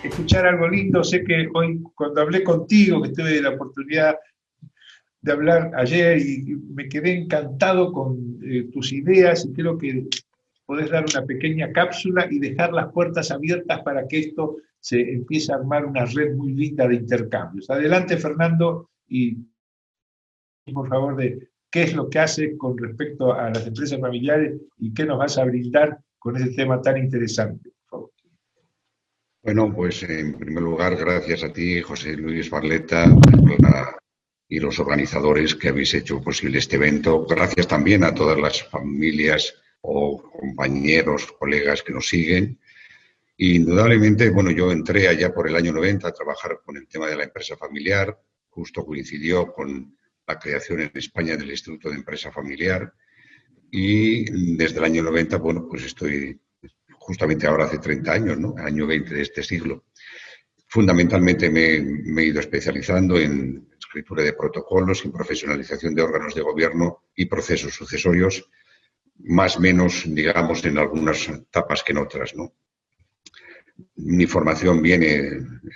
escuchar algo lindo. Sé que hoy, cuando hablé contigo, que tuve la oportunidad de hablar ayer y me quedé encantado con tus ideas y creo que podés dar una pequeña cápsula y dejar las puertas abiertas para que esto se empiece a armar una red muy linda de intercambios. Adelante, Fernando, y por favor, de qué es lo que hace con respecto a las empresas familiares y qué nos vas a brindar con ese tema tan interesante. Por favor. Bueno, pues en primer lugar, gracias a ti, José Luis Barleta, y los organizadores que habéis hecho posible este evento. Gracias también a todas las familias o compañeros, colegas que nos siguen. Indudablemente, bueno, yo entré allá por el año 90 a trabajar con el tema de la empresa familiar. Justo coincidió con la creación en España del Instituto de Empresa Familiar. Y desde el año 90, bueno, pues estoy justamente ahora hace 30 años, ¿no? Año 20 de este siglo. Fundamentalmente me he ido especializando en escritura de protocolos y profesionalización de órganos de gobierno y procesos sucesorios, más o menos, digamos, en algunas etapas que en otras, ¿no? Mi formación viene,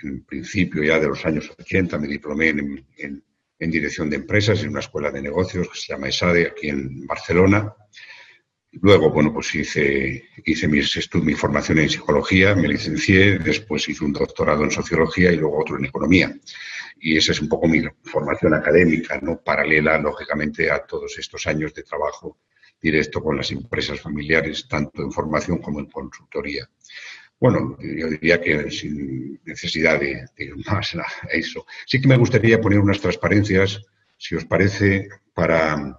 en principio, ya de los años 80. Me diplomé en dirección de empresas en una escuela de negocios que se llama ESADE, aquí en Barcelona. Luego, bueno, pues hice mi formación en psicología, me licencié, después hice un doctorado en sociología y luego otro en economía. Y esa es un poco mi formación académica, ¿no? Paralela, lógicamente, a todos estos años de trabajo directo con las empresas familiares, tanto en formación como en consultoría. Bueno, yo diría que sin necesidad de ir más a eso. Sí que me gustaría poner unas transparencias, si os parece, para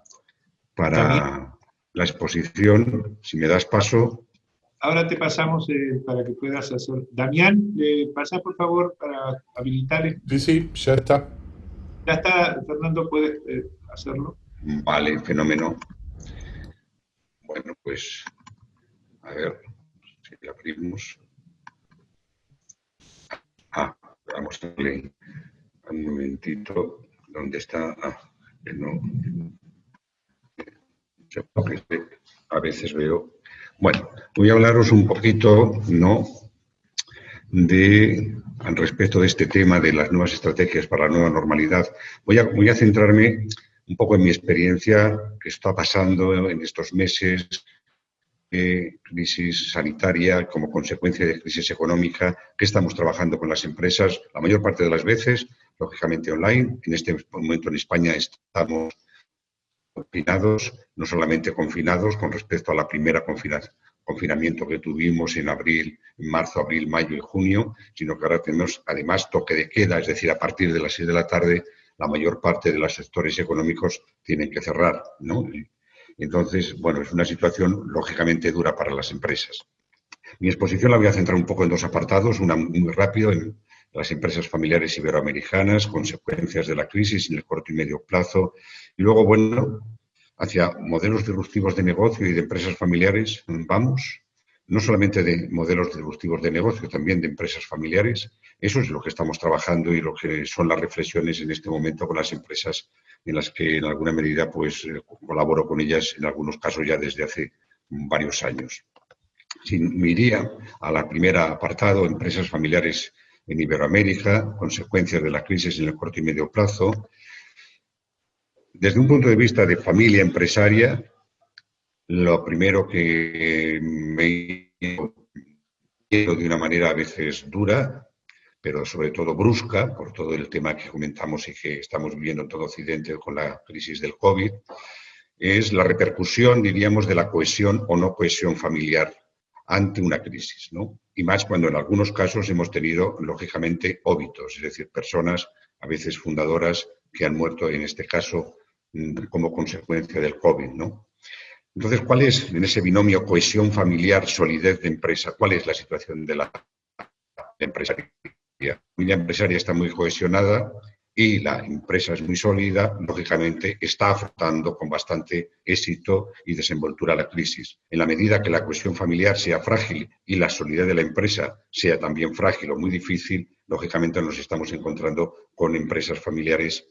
la exposición, si me das paso. Ahora te pasamos para que puedas hacer. Damián, pasa por favor para habilitar. Sí, ya está. Ya está, Fernando, puedes hacerlo. Vale, fenómeno. Bueno, pues, a ver si la abrimos. Vamos a darle un momentito. ¿Dónde está? Que no. A veces veo. Bueno, voy a hablaros un poquito, ¿no?, al respecto de este tema de las nuevas estrategias para la nueva normalidad. Voy a centrarme un poco en mi experiencia, que está pasando en estos meses de crisis sanitaria como consecuencia de crisis económica, que estamos trabajando con las empresas, la mayor parte de las veces, lógicamente online. En este momento en España estamos confinados, no solamente confinados con respecto a la primera confinamiento que tuvimos en marzo, abril, mayo y junio, sino que ahora tenemos además toque de queda, es decir, a partir de las 6 de la tarde la mayor parte de los sectores económicos tienen que cerrar, ¿no? Entonces, bueno, es una situación lógicamente dura para las empresas. Mi exposición la voy a centrar un poco en dos apartados, una muy rápido en las empresas familiares iberoamericanas, consecuencias de la crisis en el corto y medio plazo, y luego, bueno, hacia modelos disruptivos de negocio y de empresas familiares, vamos, no solamente de modelos disruptivos de negocio, también de empresas familiares. Eso es lo que estamos trabajando y lo que son las reflexiones en este momento con las empresas en las que en alguna medida pues colaboro con ellas, en algunos casos ya desde hace varios años. Me iría a la primera apartado, empresas familiares en Iberoamérica, consecuencias de la crisis en el corto y medio plazo. Desde un punto de vista de familia empresaria, lo primero que me hizo de una manera a veces dura, pero sobre todo brusca, por todo el tema que comentamos y que estamos viviendo en todo Occidente con la crisis del COVID, es la repercusión, diríamos, de la cohesión o no cohesión familiar ante una crisis, ¿no? Y más cuando en algunos casos hemos tenido, lógicamente, óbitos, es decir, personas a veces fundadoras que han muerto, en este caso, como consecuencia del COVID, ¿no? Entonces, ¿cuál es, en ese binomio cohesión familiar, solidez de empresa, cuál es la situación de la empresaria? La familia empresaria está muy cohesionada y la empresa es muy sólida, lógicamente está afrontando con bastante éxito y desenvoltura la crisis. En la medida que la cohesión familiar sea frágil y la solidez de la empresa sea también frágil o muy difícil, lógicamente nos estamos encontrando con empresas familiares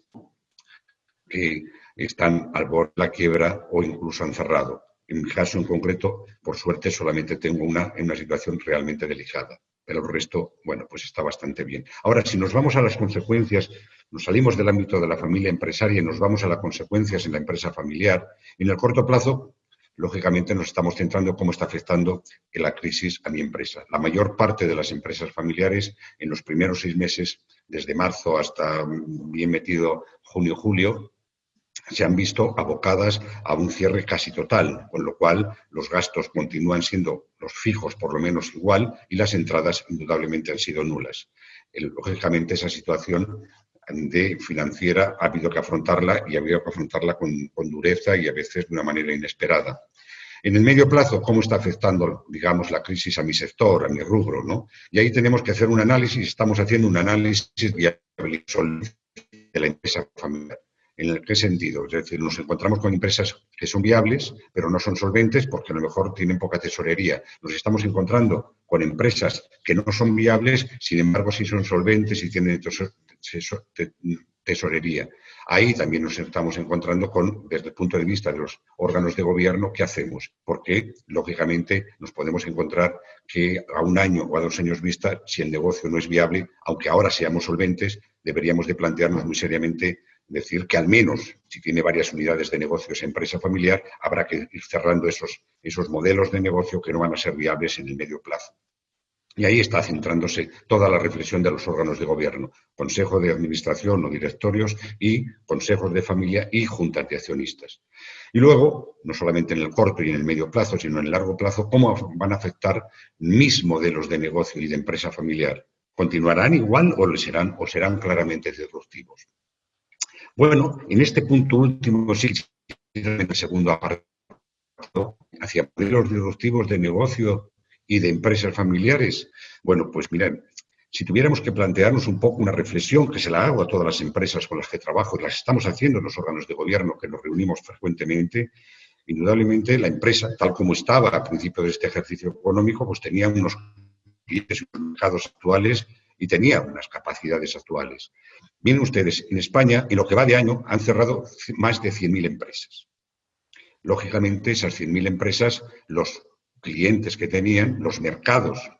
que están al borde de la quiebra o incluso han cerrado. En mi caso en concreto, por suerte, solamente tengo una en una situación realmente delicada. pero el resto, bueno, pues está bastante bien. Ahora, si nos vamos a las consecuencias, nos salimos del ámbito de la familia empresaria y nos vamos a las consecuencias en la empresa familiar, en el corto plazo, lógicamente nos estamos centrando en cómo está afectando la crisis a mi empresa. La mayor parte de las empresas familiares, en los primeros 6 meses, desde marzo hasta bien metido junio-julio, se han visto abocadas a un cierre casi total, con lo cual los gastos continúan siendo los fijos por lo menos igual y las entradas indudablemente han sido nulas. Lógicamente esa situación financiera ha habido que afrontarla y ha habido que afrontarla con dureza y a veces de una manera inesperada. En el medio plazo, ¿cómo está afectando, digamos, la crisis a mi sector, a mi rubro, ¿no? Y ahí tenemos que hacer un análisis, estamos haciendo un análisis de la empresa familiar. ¿En qué sentido? Es decir, nos encontramos con empresas que son viables, pero no son solventes porque a lo mejor tienen poca tesorería. Nos estamos encontrando con empresas que no son viables, sin embargo, sí son solventes y tienen tesorería. Ahí también nos estamos encontrando con, desde el punto de vista de los órganos de gobierno, ¿qué hacemos? Porque, lógicamente, nos podemos encontrar que a 1 año o a 2 años vista, si el negocio no es viable, aunque ahora seamos solventes, deberíamos de plantearnos muy seriamente decir que al menos, si tiene varias unidades de negocio esa empresa familiar, habrá que ir cerrando esos modelos de negocio que no van a ser viables en el medio plazo. Y ahí está centrándose toda la reflexión de los órganos de gobierno, consejo de administración o directorios y consejos de familia y juntas de accionistas. Y luego, no solamente en el corto y en el medio plazo, sino en el largo plazo, cómo van a afectar mis modelos de negocio y de empresa familiar. ¿Continuarán igual o serán claramente disruptivos? Bueno, en este punto último, sí, en el segundo apartado, hacia modelos disruptivos de negocio y de empresas familiares. Bueno, pues miren, si tuviéramos que plantearnos un poco una reflexión, que se la hago a todas las empresas con las que trabajo y las estamos haciendo en los órganos de gobierno que nos reunimos frecuentemente, indudablemente la empresa, tal como estaba al principio de este ejercicio económico, pues tenía unos clientes y unos mercados actuales y tenía unas capacidades actuales. Miren ustedes, en España, en lo que va de año, han cerrado más de 100.000 empresas. Lógicamente, esas 100.000 empresas, los clientes que tenían, los mercados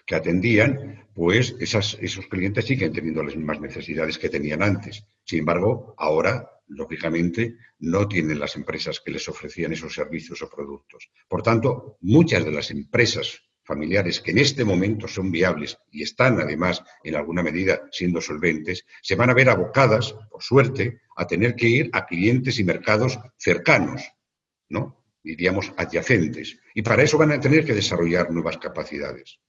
que atendían, pues esos clientes siguen teniendo las mismas necesidades que tenían antes. Sin embargo, ahora, lógicamente, no tienen las empresas que les ofrecían esos servicios o productos. Por tanto, muchas de las empresas familiares que en este momento son viables y están, además, en alguna medida siendo solventes, se van a ver abocadas, por suerte, a tener que ir a clientes y mercados cercanos, ¿no? Diríamos adyacentes. Y para eso van a tener que desarrollar nuevas capacidades.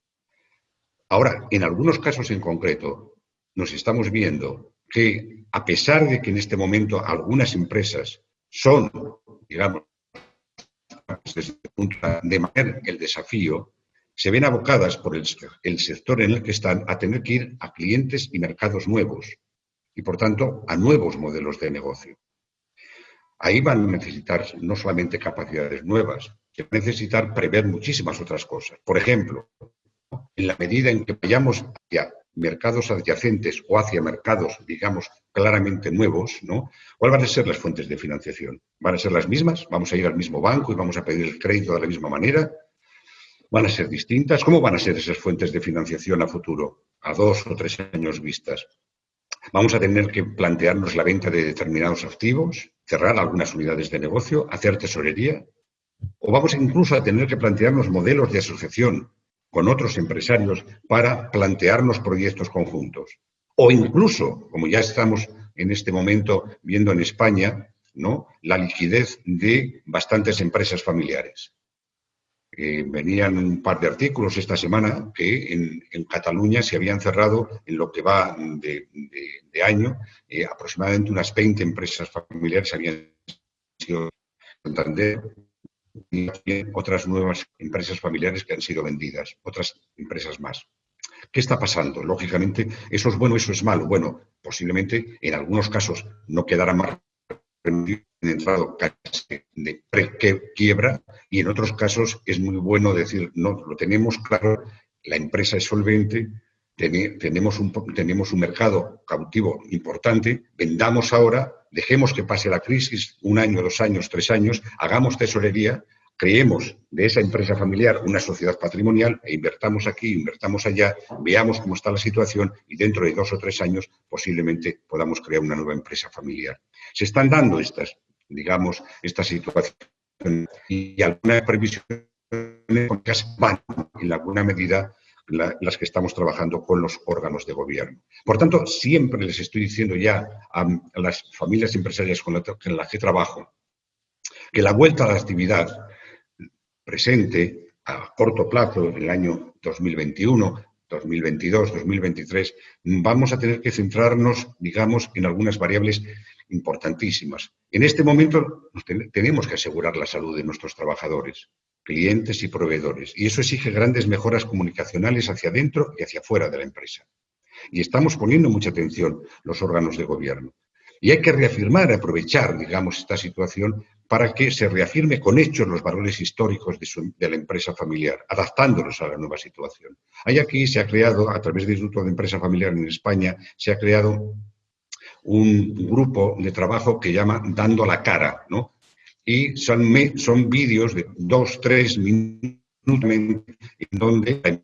Ahora, en algunos casos en concreto, nos estamos viendo que, a pesar de que en este momento algunas empresas son, digamos, desde el punto de manera el desafío, se ven abocadas por el sector en el que están a tener que ir a clientes y mercados nuevos y, por tanto, a nuevos modelos de negocio. Ahí van a necesitar no solamente capacidades nuevas, se va a necesitar prever muchísimas otras cosas. Por ejemplo, en la medida en que vayamos hacia mercados adyacentes o hacia mercados, digamos, claramente nuevos, ¿no? ¿Cuáles van a ser las fuentes de financiación? ¿Van a ser las mismas? ¿Vamos a ir al mismo banco y vamos a pedir el crédito de la misma manera? ¿Van a ser distintas? ¿Cómo van a ser esas fuentes de financiación a futuro, a 2 o 3 años vistas? ¿Vamos a tener que plantearnos la venta de determinados activos, cerrar algunas unidades de negocio, hacer tesorería? ¿O vamos incluso a tener que plantearnos modelos de asociación con otros empresarios para plantearnos proyectos conjuntos? O incluso, como ya estamos en este momento viendo en España, ¿no?, la liquidez de bastantes empresas familiares. Venían un par de artículos esta semana que en Cataluña se habían cerrado, en lo que va de año, aproximadamente unas 20 empresas familiares habían sido Santander y otras nuevas empresas familiares que han sido vendidas, otras empresas más. ¿Qué está pasando? Lógicamente, ¿eso es bueno, eso es malo? Bueno, posiblemente en algunos casos no quedará más entrado casi de quiebra y en otros casos es muy bueno decir, no, lo tenemos claro, la empresa es solvente, tenemos un mercado cautivo importante, vendamos ahora, dejemos que pase la crisis 1 año, 2 años, 3 años, hagamos tesorería, creemos de esa empresa familiar una sociedad patrimonial e invertamos aquí, invertamos allá, veamos cómo está la situación y dentro de 2 o 3 años posiblemente podamos crear una nueva empresa familiar. Se están dando estas situaciones y algunas previsiones van en alguna medida las que estamos trabajando con los órganos de gobierno. Por tanto, siempre les estoy diciendo ya a las familias empresariales con las que trabajo que la vuelta a la actividad presente a corto plazo, en el año 2021, 2022, 2023, vamos a tener que centrarnos, digamos, en algunas variables importantísimas. En este momento tenemos que asegurar la salud de nuestros trabajadores, clientes y proveedores, y eso exige grandes mejoras comunicacionales hacia adentro y hacia afuera de la empresa. Y estamos poniendo mucha atención los órganos de gobierno. Y hay que reafirmar, aprovechar, digamos, esta situación para que se reafirme con hechos los valores históricos de la empresa familiar, adaptándolos a la nueva situación. Aquí se ha creado, a través del Instituto de Empresa Familiar en España, se ha creado un grupo de trabajo que llama Dando la Cara, ¿no? Y son vídeos de 2-3 minutos en donde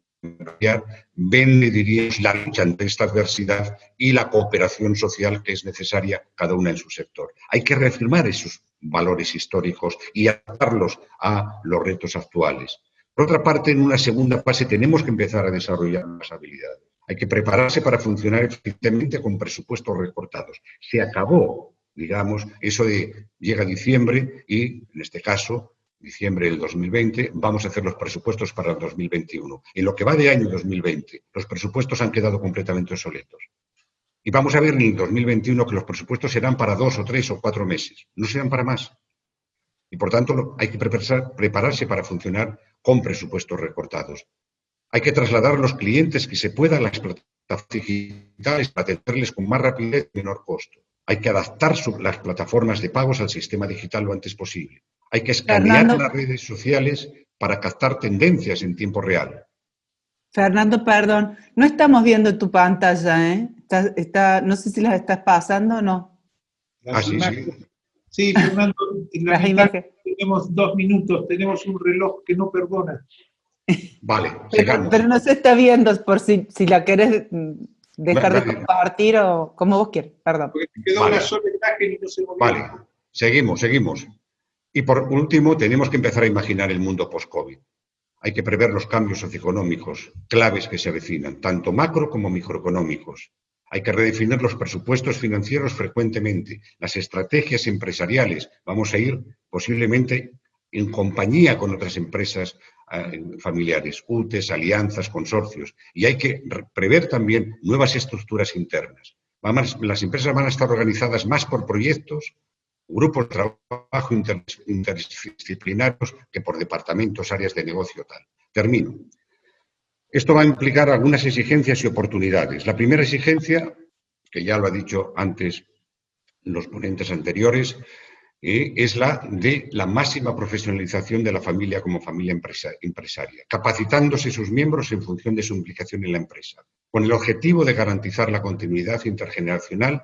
vende, diríamos, la lucha ante esta adversidad y la cooperación social que es necesaria cada una en su sector. Hay que reafirmar esos valores históricos y adaptarlos a los retos actuales. Por otra parte, en una segunda fase tenemos que empezar a desarrollar más habilidades. Hay que prepararse para funcionar eficientemente con presupuestos recortados. Se acabó, digamos, eso de llega diciembre y, en este caso, diciembre del 2020, vamos a hacer los presupuestos para el 2021. En lo que va de año 2020, los presupuestos han quedado completamente obsoletos. Y vamos a ver en el 2021 que los presupuestos serán para 2 o 3 o 4 meses, no serán para más. Y por tanto hay que prepararse para funcionar con presupuestos recortados. Hay que trasladar a los clientes que se puedan las plataformas digitales para atenderles con más rapidez y menor costo. Hay que adaptar las plataformas de pagos al sistema digital lo antes posible. Hay que escanear las redes sociales para captar tendencias en tiempo real. Fernando, perdón, no estamos viendo tu pantalla, ¿eh? No sé si las estás pasando o no. Sí. Sí, Fernando, en la mitad tenemos 2 minutos, tenemos un reloj que no perdona. Vale, sigamos. Pero no se está viendo por si la querés dejar de compartir o como vos quieras, perdón. Porque te quedó una sola imagen y no se movió. Vale, seguimos. Y por último, tenemos que empezar a imaginar el mundo post-COVID. Hay que prever los cambios socioeconómicos claves que se avecinan, tanto macro como microeconómicos. Hay que redefinir los presupuestos financieros frecuentemente, las estrategias empresariales. Vamos a ir posiblemente en compañía con otras empresas familiares, UTEs, alianzas, consorcios. Y hay que prever también nuevas estructuras internas. Las empresas van a estar organizadas más por proyectos, grupos de trabajo interdisciplinarios que por departamentos, áreas de negocio tal. Termino. Esto va a implicar algunas exigencias y oportunidades. La primera exigencia, que ya lo ha dicho antes los ponentes anteriores, es la de la máxima profesionalización de la familia como familia empresaria, capacitándose sus miembros en función de su implicación en la empresa, con el objetivo de garantizar la continuidad intergeneracional,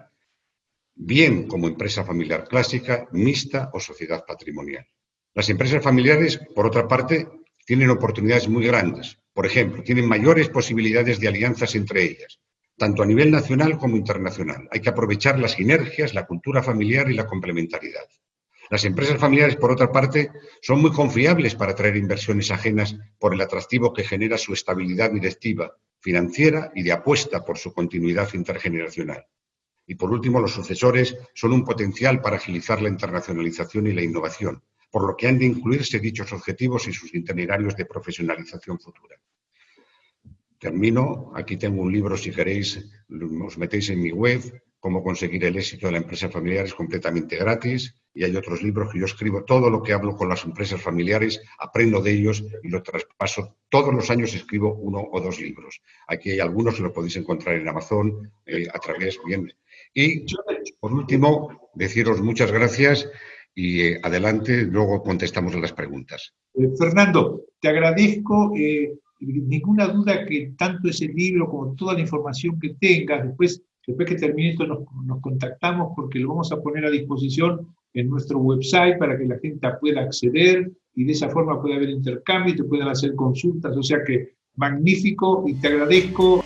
bien como empresa familiar clásica, mixta o sociedad patrimonial. Las empresas familiares, por otra parte, tienen oportunidades muy grandes. Por ejemplo, tienen mayores posibilidades de alianzas entre ellas, tanto a nivel nacional como internacional. Hay que aprovechar las sinergias, la cultura familiar y la complementariedad. Las empresas familiares, por otra parte, son muy confiables para atraer inversiones ajenas por el atractivo que genera su estabilidad directiva, financiera y de apuesta por su continuidad intergeneracional. Y por último, los sucesores son un potencial para agilizar la internacionalización y la innovación, por lo que han de incluirse dichos objetivos en sus itinerarios de profesionalización futura. Termino. Aquí tengo un libro, si queréis, os metéis en mi web, Cómo conseguir el éxito de la empresa familiar, es completamente gratis. Y hay otros libros que yo escribo. Todo lo que hablo con las empresas familiares, aprendo de ellos y lo traspaso. Todos los años escribo 1 o 2 libros. Aquí hay algunos que los podéis encontrar en Amazon, a través, bien. Y, por último, deciros muchas gracias y adelante, luego contestamos a las preguntas. Fernando, te agradezco. Ninguna duda que tanto ese libro como toda la información que tengas, después que termine esto nos contactamos porque lo vamos a poner a disposición en nuestro website para que la gente pueda acceder y de esa forma pueda haber intercambio y te puedan hacer consultas. O sea que magnífico y te agradezco.